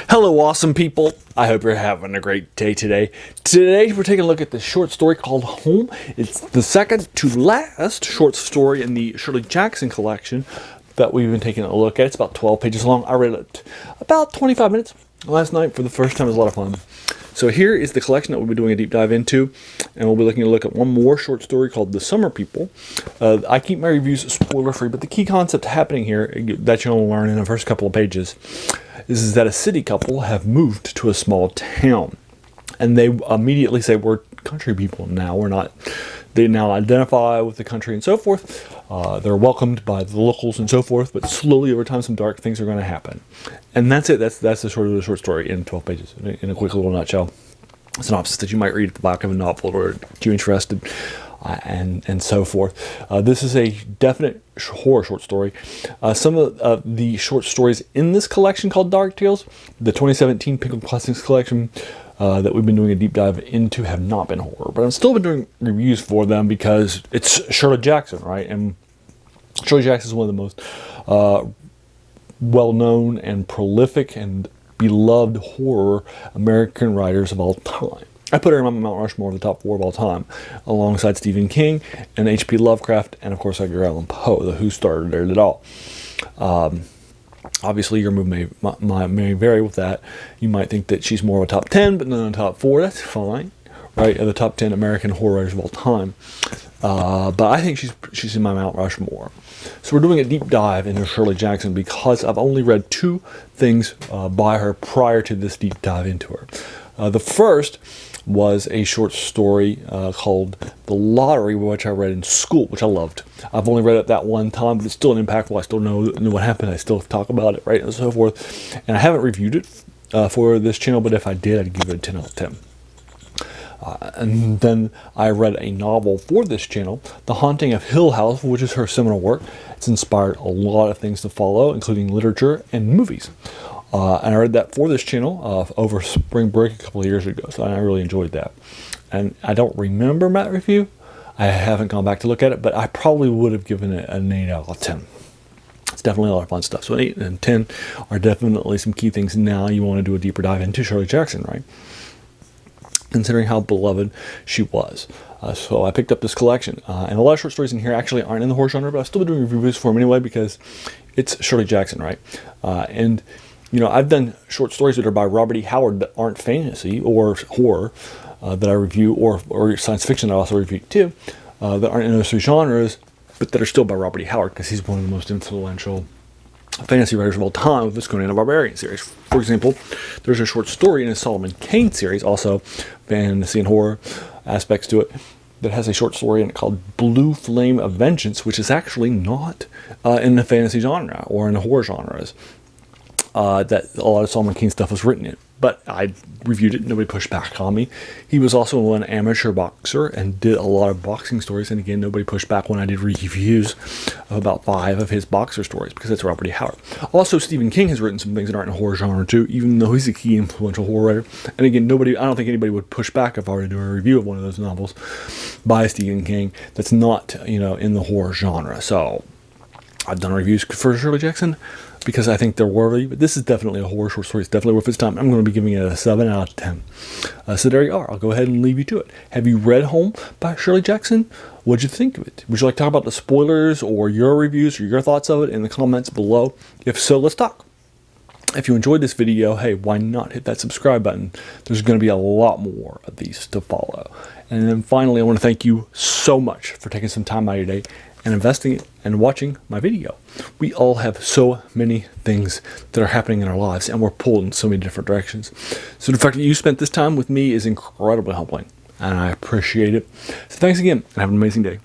Hello, awesome people. I hope you're having a great day today. Today, we're taking a look at the short story called Home. It's the second to last short story in the Shirley Jackson collection that we've been taking a look at. It's about 12 pages long. I read it about 25 minutes last night for the first time. It was a lot of fun. So here is the collection that we'll be doing a deep dive into, and we'll be looking to look at one more short story called The Summer People. I keep my reviews spoiler-free, but the key concept happening here that you'll learn in the first couple of pages is that a city couple have moved to a small town, and they immediately say, we're country people now. We're not. They now identify with the country and so forth. They're welcomed by the locals and so forth, but slowly over time some dark things are going to happen. And that's it. That's the sort of the short story in 12 pages, in a quick little nutshell. Synopsis that you might read at the back of a novel or if you're interested, and so forth. This is a definite horror short story. Some of the short stories in this collection called Dark Tales, the 2017 Pinnacle Classics collection, that we've been doing a deep dive into, have not been horror, but I've still been doing reviews for them because it's Shirley Jackson, right? And Shirley Jackson is one of the most well-known and prolific and beloved horror American writers of all time. I put her in my Mount Rushmore of the top 4 of all time, alongside Stephen King and H.P. Lovecraft and, of course, Edgar Allan Poe, the who started it all. Obviously, your move may vary with that. You might think that she's more of a top 10, but not a top 4. That's fine, right? The top 10 American horror writers of all time. But I think she's in my Mount Rushmore. So we're doing a deep dive into Shirley Jackson because I've only read 2 things by her prior to this deep dive into her. The first was a short story called The Lottery, which I read in school, which I loved. I've only read it that one time, but it's still impactful. I still know what happened. I still talk about it, right, and so forth. And I haven't reviewed it for this channel, but if I did, I'd give it a 10 out of 10. And then I read a novel for this channel, The Haunting of Hill House, which is her seminal work. It's inspired a lot of things to follow, including literature and movies. And I read that for this channel over spring break a couple of years ago, so I really enjoyed that. And I don't remember that review. I haven't gone back to look at it, but I probably would have given it an 8 out of 10. It's definitely a lot of fun stuff. So 8 and 10 are definitely some key things now you want to do a deeper dive into Shirley Jackson, right? Considering how beloved she was. So I picked up this collection. And a lot of short stories in here actually aren't in the horror genre, but I've still been doing reviews for them anyway because it's Shirley Jackson, right? And you know, I've done short stories that are by Robert E. Howard that aren't fantasy or horror that I review, or science fiction that I also review too, that aren't in those 3 genres, but that are still by Robert E. Howard because he's one of the most influential fantasy writers of all time with this Conan the Barbarian series. For example, there's a short story in his Solomon Kane series, also fantasy and horror aspects to it, that has a short story in it called Blue Flame of Vengeance, which is actually not in the fantasy genre or in the horror genres. That a lot of Solomon Kane stuff was written in. But I reviewed it, nobody pushed back on me. He was also an amateur boxer and did a lot of boxing stories, and again, nobody pushed back when I did reviews of about 5 of his boxer stories, because that's Robert E. Howard. Also, Stephen King has written some things that aren't in the horror genre too, even though he's a key influential horror writer. And again, I don't think anybody would push back if I were to do a review of one of those novels by Stephen King that's not, in the horror genre. So I've done reviews for Shirley Jackson because I think they're worthy, but this is definitely a horror short story. It's definitely worth its time. I'm going to be giving it a 7 out of 10. So there you are. I'll go ahead and leave you to it. Have you read Home by Shirley Jackson? What'd you think of it? Would you like to talk about the spoilers or your reviews or your thoughts of it in the comments below? If so, let's talk. If you enjoyed this video, hey, why not hit that subscribe button? There's going to be a lot more of these to follow. And then finally, I want to thank you so much for taking some time out of your day and investing it and watching my video. We all have so many things that are happening in our lives, and we're pulled in so many different directions. So the fact that you spent this time with me is incredibly humbling, and I appreciate it. So thanks again, and have an amazing day.